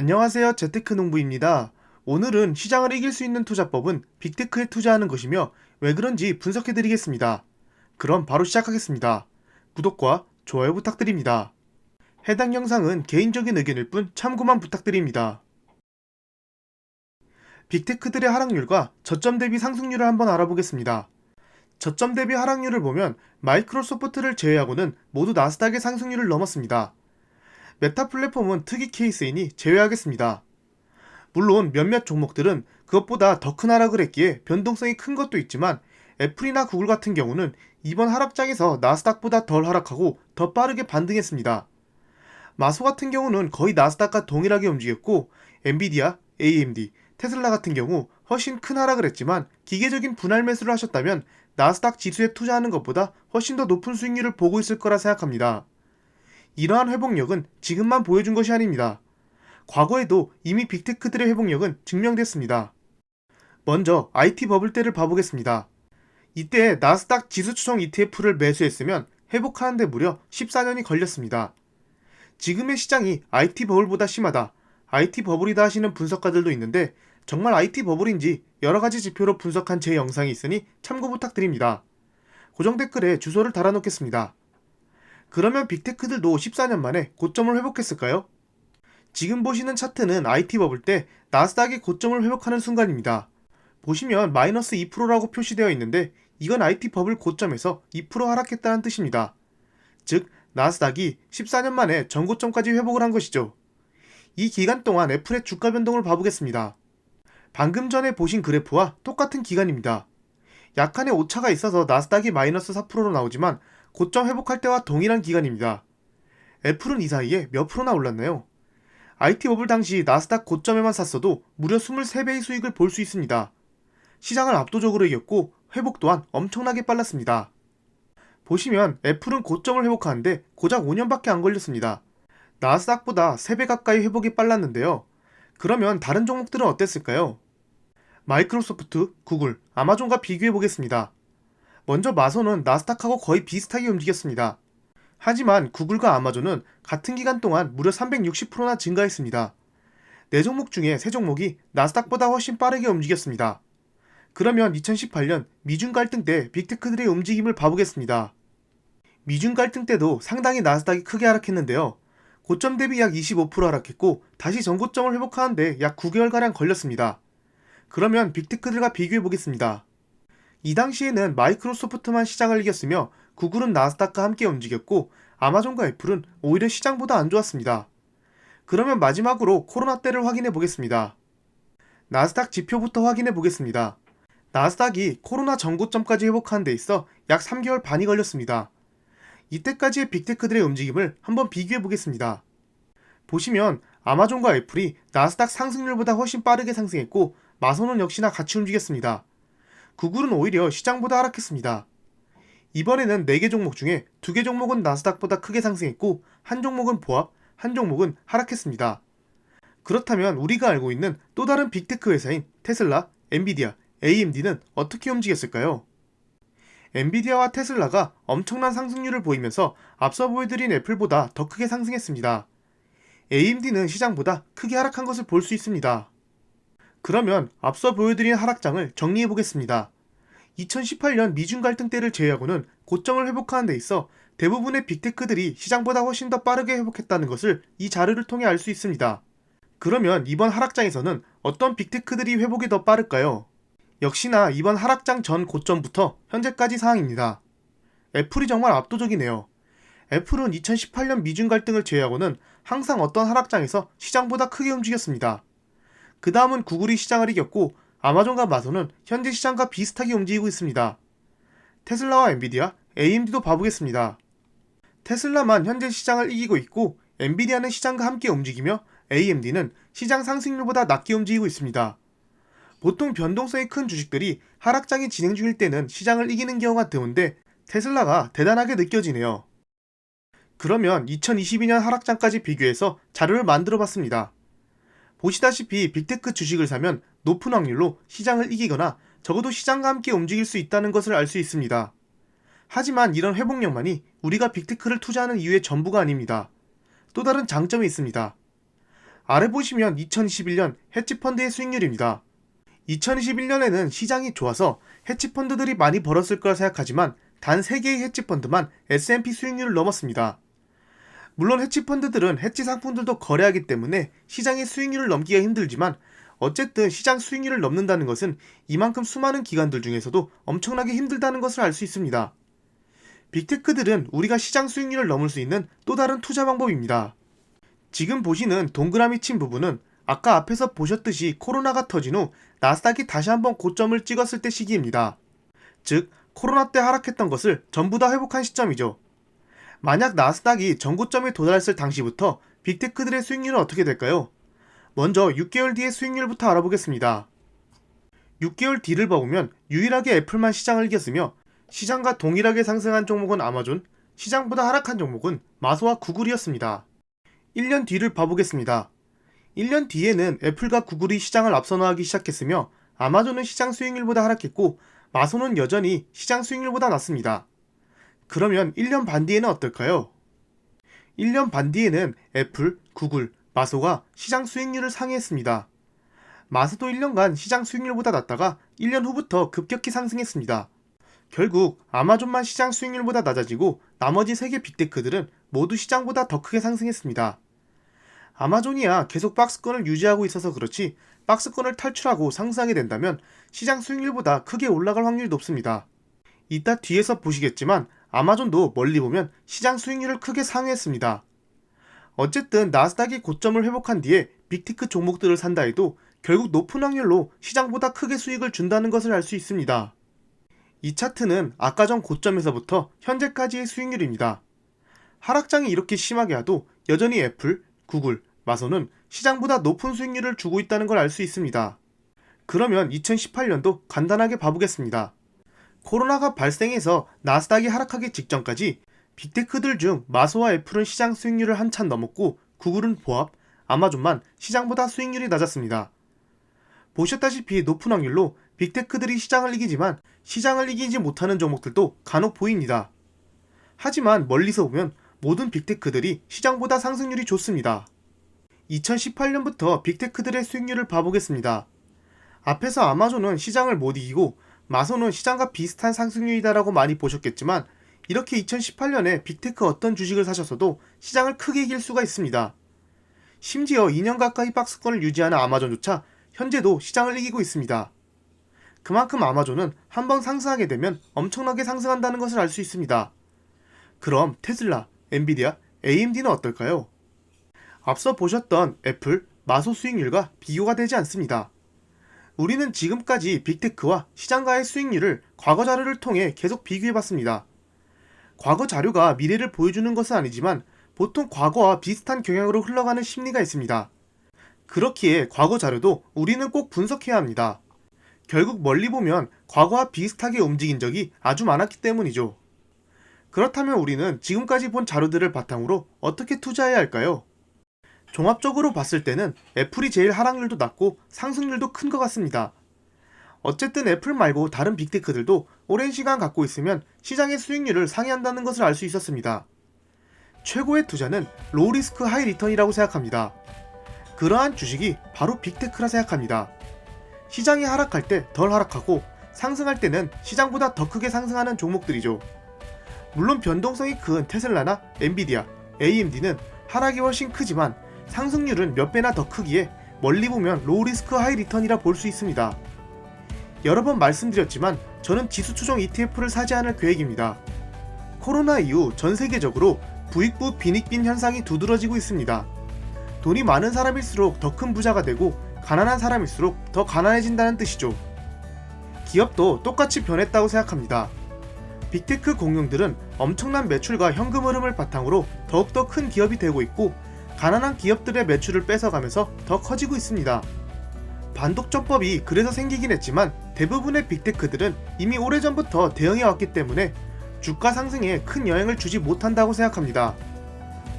안녕하세요. 재테크 농부입니다. 오늘은 시장을 이길 수 있는 투자법은 빅테크에 투자하는 것이며 왜 그런지 분석해 드리겠습니다. 그럼 바로 시작하겠습니다. 구독과 좋아요 부탁드립니다. 해당 영상은 개인적인 의견일 뿐 참고만 부탁드립니다. 빅테크들의 하락률과 저점 대비 상승률을 한번 알아보겠습니다. 저점 대비 하락률을 보면 마이크로소프트를 제외하고는 모두 나스닥의 상승률을 넘었습니다. 메타 플랫폼은 특이 케이스이니 제외하겠습니다. 물론 몇몇 종목들은 그것보다 더 큰 하락을 했기에 변동성이 큰 것도 있지만 애플이나 구글 같은 경우는 이번 하락장에서 나스닥보다 덜 하락하고 더 빠르게 반등했습니다. 마소 같은 경우는 거의 나스닥과 동일하게 움직였고 엔비디아, AMD, 테슬라 같은 경우 훨씬 큰 하락을 했지만 기계적인 분할 매수를 하셨다면 나스닥 지수에 투자하는 것보다 훨씬 더 높은 수익률을 보고 있을 거라 생각합니다. 이러한 회복력은 지금만 보여준 것이 아닙니다. 과거에도 이미 빅테크들의 회복력은 증명됐습니다. 먼저 IT 버블 때를 봐보겠습니다. 이때 나스닥 지수 추종 ETF를 매수했으면 회복하는데 무려 14년이 걸렸습니다. 지금의 시장이 IT 버블보다 심하다, IT 버블이다 하시는 분석가들도 있는데 정말 IT 버블인지 여러가지 지표로 분석한 제 영상이 있으니 참고 부탁드립니다. 고정 댓글에 주소를 달아놓겠습니다. 그러면 빅테크들도 14년 만에 고점을 회복했을까요? 지금 보시는 차트는 IT 버블 때 나스닥이 고점을 회복하는 순간입니다. 보시면 마이너스 2%라고 표시되어 있는데 이건 IT 버블 고점에서 2% 하락했다는 뜻입니다. 즉 나스닥이 14년 만에 전고점까지 회복을 한 것이죠. 이 기간 동안 애플의 주가 변동을 봐보겠습니다. 방금 전에 보신 그래프와 똑같은 기간입니다. 약간의 오차가 있어서 나스닥이 마이너스 4%로 나오지만 고점 회복할 때와 동일한 기간입니다. 애플은 이 사이에 몇 프로나 올랐나요? IT 버블 당시 나스닥 고점에만 샀어도 무려 23배의 수익을 볼 수 있습니다. 시장을 압도적으로 이겼고 회복 또한 엄청나게 빨랐습니다. 보시면 애플은 고점을 회복하는데 고작 5년밖에 안 걸렸습니다. 나스닥보다 3배 가까이 회복이 빨랐는데요. 그러면 다른 종목들은 어땠을까요? 마이크로소프트, 구글, 아마존과 비교해 보겠습니다. 먼저 마소는 나스닥하고 거의 비슷하게 움직였습니다. 하지만 구글과 아마존은 같은 기간 동안 무려 360%나 증가했습니다. 4종목 중에 3종목이 나스닥보다 훨씬 빠르게 움직였습니다. 그러면 2018년 미중 갈등 때 빅테크들의 움직임을 봐보겠습니다. 미중 갈등 때도 상당히 나스닥이 크게 하락했는데요. 고점 대비 약 25% 하락했고 다시 전고점을 회복하는데 약 9개월가량 걸렸습니다. 그러면 빅테크들과 비교해보겠습니다. 이 당시에는 마이크로소프트만 시장을 이겼으며 구글은 나스닥과 함께 움직였고 아마존과 애플은 오히려 시장보다 안 좋았습니다. 그러면 마지막으로 코로나 때를 확인해 보겠습니다. 나스닥 지표부터 확인해 보겠습니다. 나스닥이 코로나 전고점까지 회복하는 데 있어 약 3개월 반이 걸렸습니다. 이때까지의 빅테크들의 움직임을 한번 비교해 보겠습니다. 보시면 아마존과 애플이 나스닥 상승률보다 훨씬 빠르게 상승했고 마소는 역시나 같이 움직였습니다. 구글은 오히려 시장보다 하락했습니다. 이번에는 4개 종목 중에 2개 종목은 나스닥보다 크게 상승했고 한 종목은 보합, 한 종목은 하락했습니다. 그렇다면 우리가 알고 있는 또 다른 빅테크 회사인 테슬라, 엔비디아, AMD는 어떻게 움직였을까요? 엔비디아와 테슬라가 엄청난 상승률을 보이면서 앞서 보여드린 애플보다 더 크게 상승했습니다. AMD는 시장보다 크게 하락한 것을 볼 수 있습니다. 그러면 앞서 보여드린 하락장을 정리해보겠습니다. 2018년 미중 갈등 때를 제외하고는 고점을 회복하는 데 있어 대부분의 빅테크들이 시장보다 훨씬 더 빠르게 회복했다는 것을 이 자료를 통해 알 수 있습니다. 그러면 이번 하락장에서는 어떤 빅테크들이 회복이 더 빠를까요? 역시나 이번 하락장 전 고점부터 현재까지 상황입니다. 애플이 정말 압도적이네요. 애플은 2018년 미중 갈등을 제외하고는 항상 어떤 하락장에서 시장보다 크게 움직였습니다. 그 다음은 구글이 시장을 이겼고 아마존과 마소는 현재 시장과 비슷하게 움직이고 있습니다. 테슬라와 엔비디아, AMD도 봐보겠습니다. 테슬라만 현재 시장을 이기고 있고 엔비디아는 시장과 함께 움직이며 AMD는 시장 상승률보다 낮게 움직이고 있습니다. 보통 변동성이 큰 주식들이 하락장이 진행 중일 때는 시장을 이기는 경우가 드문데 테슬라가 대단하게 느껴지네요. 그러면 2022년 하락장까지 비교해서 자료를 만들어 봤습니다. 보시다시피 빅테크 주식을 사면 높은 확률로 시장을 이기거나 적어도 시장과 함께 움직일 수 있다는 것을 알 수 있습니다. 하지만 이런 회복력만이 우리가 빅테크를 투자하는 이유의 전부가 아닙니다. 또 다른 장점이 있습니다. 아래 보시면 2021년 헤지펀드의 수익률입니다. 2021년에는 시장이 좋아서 헤지펀드들이 많이 벌었을 거라 생각하지만 단 3개의 헤지펀드만 S&P 수익률을 넘었습니다. 물론 헤지펀드들은 헤지 상품들도 거래하기 때문에 시장의 수익률을 넘기가 힘들지만 어쨌든 시장 수익률을 넘는다는 것은 이만큼 수많은 기관들 중에서도 엄청나게 힘들다는 것을 알 수 있습니다. 빅테크들은 우리가 시장 수익률을 넘을 수 있는 또 다른 투자 방법입니다. 지금 보시는 동그라미 친 부분은 아까 앞에서 보셨듯이 코로나가 터진 후 나스닥이 다시 한번 고점을 찍었을 때 시기입니다. 즉 코로나 때 하락했던 것을 전부 다 회복한 시점이죠. 만약 나스닥이 전고점에 도달했을 당시부터 빅테크들의 수익률은 어떻게 될까요? 먼저 6개월 뒤의 수익률부터 알아보겠습니다. 6개월 뒤를 봐보면 유일하게 애플만 시장을 이겼으며 시장과 동일하게 상승한 종목은 아마존, 시장보다 하락한 종목은 마소와 구글이었습니다. 1년 뒤를 봐보겠습니다. 1년 뒤에는 애플과 구글이 시장을 앞서 나가기 시작했으며 아마존은 시장 수익률보다 하락했고 마소는 여전히 시장 수익률보다 낮습니다. 그러면 1년 반 뒤에는 어떨까요? 1년 반 뒤에는 애플, 구글, 마소가 시장 수익률을 상회했습니다. 마소도 1년간 시장 수익률보다 낮다가 1년 후부터 급격히 상승했습니다. 결국 아마존만 시장 수익률보다 낮아지고 나머지 3개 빅테크들은 모두 시장보다 더 크게 상승했습니다. 아마존이야 계속 박스권을 유지하고 있어서 그렇지 박스권을 탈출하고 상승하게 된다면 시장 수익률보다 크게 올라갈 확률이 높습니다. 이따 뒤에서 보시겠지만 아마존도 멀리 보면 시장 수익률을 크게 상회했습니다. 어쨌든 나스닥이 고점을 회복한 뒤에 빅테크 종목들을 산다 해도 결국 높은 확률로 시장보다 크게 수익을 준다는 것을 알 수 있습니다. 이 차트는 아까 전 고점에서부터 현재까지의 수익률입니다. 하락장이 이렇게 심하게 와도 여전히 애플, 구글, 마소는 시장보다 높은 수익률을 주고 있다는 걸 알 수 있습니다. 그러면 2018년도 간단하게 봐보겠습니다. 코로나가 발생해서 나스닥이 하락하기 직전까지 빅테크들 중 마소와 애플은 시장 수익률을 한참 넘었고 구글은 보합, 아마존만 시장보다 수익률이 낮았습니다. 보셨다시피 높은 확률로 빅테크들이 시장을 이기지만 시장을 이기지 못하는 종목들도 간혹 보입니다. 하지만 멀리서 보면 모든 빅테크들이 시장보다 상승률이 좋습니다. 2018년부터 빅테크들의 수익률을 봐보겠습니다. 앞에서 아마존은 시장을 못 이기고 마소는 시장과 비슷한 상승률이다라고 많이 보셨겠지만 이렇게 2018년에 빅테크 어떤 주식을 사셨어도 시장을 크게 이길 수가 있습니다. 심지어 2년 가까이 박스권을 유지하는 아마존조차 현재도 시장을 이기고 있습니다. 그만큼 아마존은 한번 상승하게 되면 엄청나게 상승한다는 것을 알 수 있습니다. 그럼 테슬라, 엔비디아, AMD는 어떨까요? 앞서 보셨던 애플, 마소 수익률과 비교가 되지 않습니다. 우리는 지금까지 빅테크와 시장가의 수익률을 과거 자료를 통해 계속 비교해봤습니다. 과거 자료가 미래를 보여주는 것은 아니지만 보통 과거와 비슷한 경향으로 흘러가는 심리가 있습니다. 그렇기에 과거 자료도 우리는 꼭 분석해야 합니다. 결국 멀리 보면 과거와 비슷하게 움직인 적이 아주 많았기 때문이죠. 그렇다면 우리는 지금까지 본 자료들을 바탕으로 어떻게 투자해야 할까요? 종합적으로 봤을 때는 애플이 제일 하락률도 낮고 상승률도 큰 것 같습니다. 어쨌든 애플 말고 다른 빅테크들도 오랜 시간 갖고 있으면 시장의 수익률을 상회한다는 것을 알 수 있었습니다. 최고의 투자는 로우 리스크 하이 리턴이라고 생각합니다. 그러한 주식이 바로 빅테크라 생각합니다. 시장이 하락할 때 덜 하락하고 상승할 때는 시장보다 더 크게 상승하는 종목들이죠. 물론 변동성이 큰 테슬라나 엔비디아, AMD는 하락이 훨씬 크지만 상승률은 몇 배나 더 크기에 멀리 보면 로우 리스크 하이 리턴이라 볼 수 있습니다. 여러 번 말씀드렸지만 저는 지수 추종 ETF를 사지 않을 계획입니다. 코로나 이후 전 세계적으로 부익부 빈익빈 현상이 두드러지고 있습니다. 돈이 많은 사람일수록 더 큰 부자가 되고 가난한 사람일수록 더 가난해진다는 뜻이죠. 기업도 똑같이 변했다고 생각합니다. 빅테크 공룡들은 엄청난 매출과 현금 흐름을 바탕으로 더욱더 큰 기업이 되고 있고 가난한 기업들의 매출을 뺏어가면서 더 커지고 있습니다. 반독점법이 그래서 생기긴 했지만 대부분의 빅테크들은 이미 오래전부터 대응해왔기 때문에 주가 상승에 큰 영향을 주지 못한다고 생각합니다.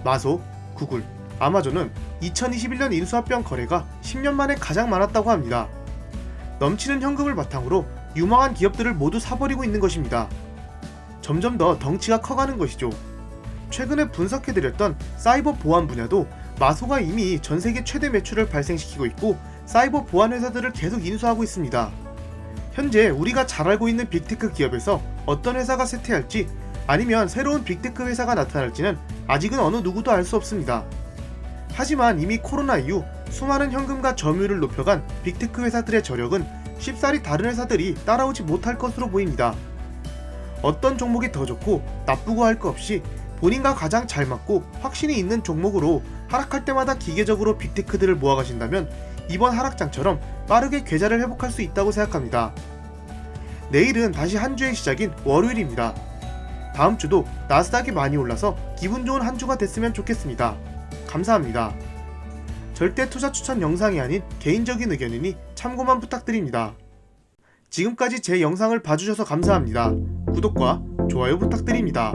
마소, 구글, 아마존은 2021년 인수합병 거래가 10년 만에 가장 많았다고 합니다. 넘치는 현금을 바탕으로 유망한 기업들을 모두 사버리고 있는 것입니다. 점점 더 덩치가 커가는 것이죠. 최근에 분석해드렸던 사이버 보안 분야도 마소가 이미 전세계 최대 매출을 발생시키고 있고 사이버 보안 회사들을 계속 인수하고 있습니다. 현재 우리가 잘 알고 있는 빅테크 기업에서 어떤 회사가 쇠퇴할지 아니면 새로운 빅테크 회사가 나타날지는 아직은 어느 누구도 알 수 없습니다. 하지만 이미 코로나 이후 수많은 현금과 점유율을 높여간 빅테크 회사들의 저력은 쉽사리 다른 회사들이 따라오지 못할 것으로 보입니다. 어떤 종목이 더 좋고 나쁘고 할 것 없이 본인과 가장 잘 맞고 확신이 있는 종목으로 하락할 때마다 기계적으로 빅테크들을 모아가신다면 이번 하락장처럼 빠르게 계좌를 회복할 수 있다고 생각합니다. 내일은 다시 한 주의 시작인 월요일입니다. 다음 주도 나스닥이 많이 올라서 기분 좋은 한 주가 됐으면 좋겠습니다. 감사합니다. 절대 투자 추천 영상이 아닌 개인적인 의견이니 참고만 부탁드립니다. 지금까지 제 영상을 봐주셔서 감사합니다. 구독과 좋아요 부탁드립니다.